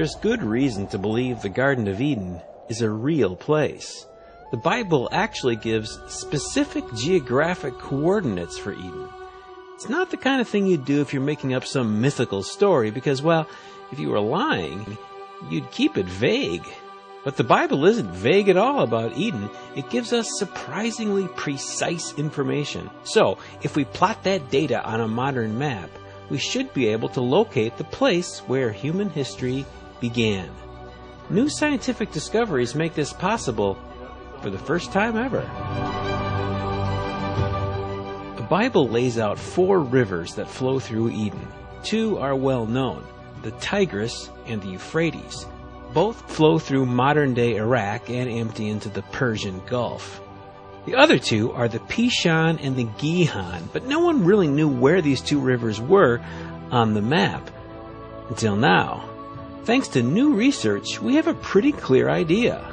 there's good reason to believe the Garden of Eden is a real place. The Bible actually gives specific geographic coordinates for Eden. It's not the kind of thing you'd do if you're making up some mythical story because, well, if you were lying, you'd keep it vague. But the Bible isn't vague at all about Eden. It gives us surprisingly precise information. So, if we plot that data on a modern map, we should be able to locate the place where human history began. New scientific discoveries make this possible for the first time ever. The Bible lays out 4 rivers that flow through Eden. 2 are well known, the Tigris and the Euphrates. Both flow through modern-day Iraq and empty into the Persian Gulf. The other 2 are the Pishon and the Gihon, but no one really knew where these 2 rivers were on the map until now. Thanks to new research, we have a pretty clear idea.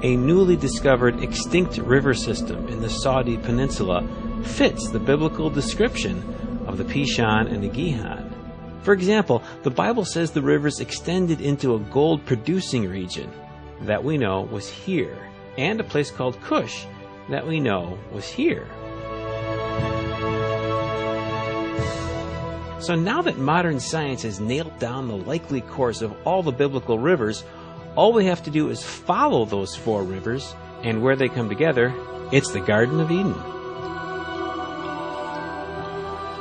A newly discovered extinct river system in the Saudi Peninsula fits the biblical description of the Pishon and the Gihon. For example, the Bible says the rivers extended into a gold-producing region that we know was here, and a place called Cush that we know was here. So now that modern science has nailed down the likely course of all the biblical rivers, all we have to do is follow those 4 rivers, and where they come together, it's the Garden of Eden.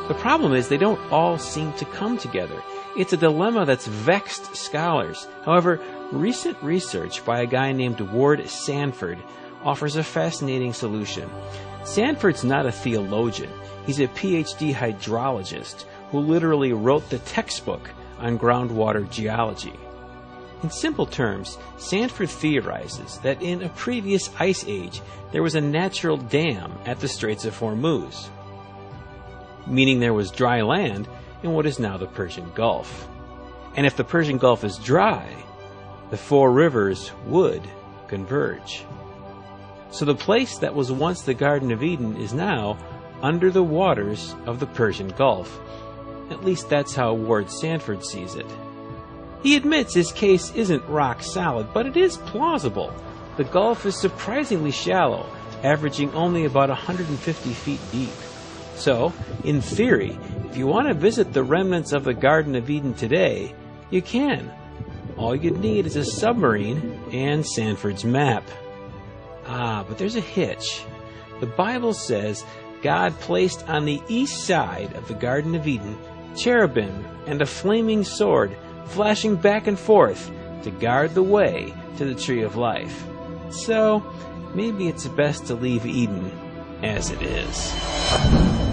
The problem is they don't all seem to come together. It's a dilemma that's vexed scholars. However, recent research by a guy named Ward Sanford offers a fascinating solution. Sanford's not a theologian. He's a PhD hydrologist who literally wrote the textbook on groundwater geology. In simple terms, Sanford theorizes that in a previous ice age, there was a natural dam at the Straits of Hormuz, meaning there was dry land in what is now the Persian Gulf. And if the Persian Gulf is dry, the 4 rivers would converge. So the place that was once the Garden of Eden is now under the waters of the Persian Gulf. At least that's how Ward Sanford sees it. He admits his case isn't rock solid, but it is plausible. The Gulf is surprisingly shallow, averaging only about 150 feet deep. So, in theory, if you want to visit the remnants of the Garden of Eden today, you can. All you'd need is a submarine and Sanford's map. But there's a hitch. The Bible says God placed on the east side of the Garden of Eden cherubim and a flaming sword flashing back and forth to guard the way to the tree of life. So, maybe it's best to leave Eden as it is.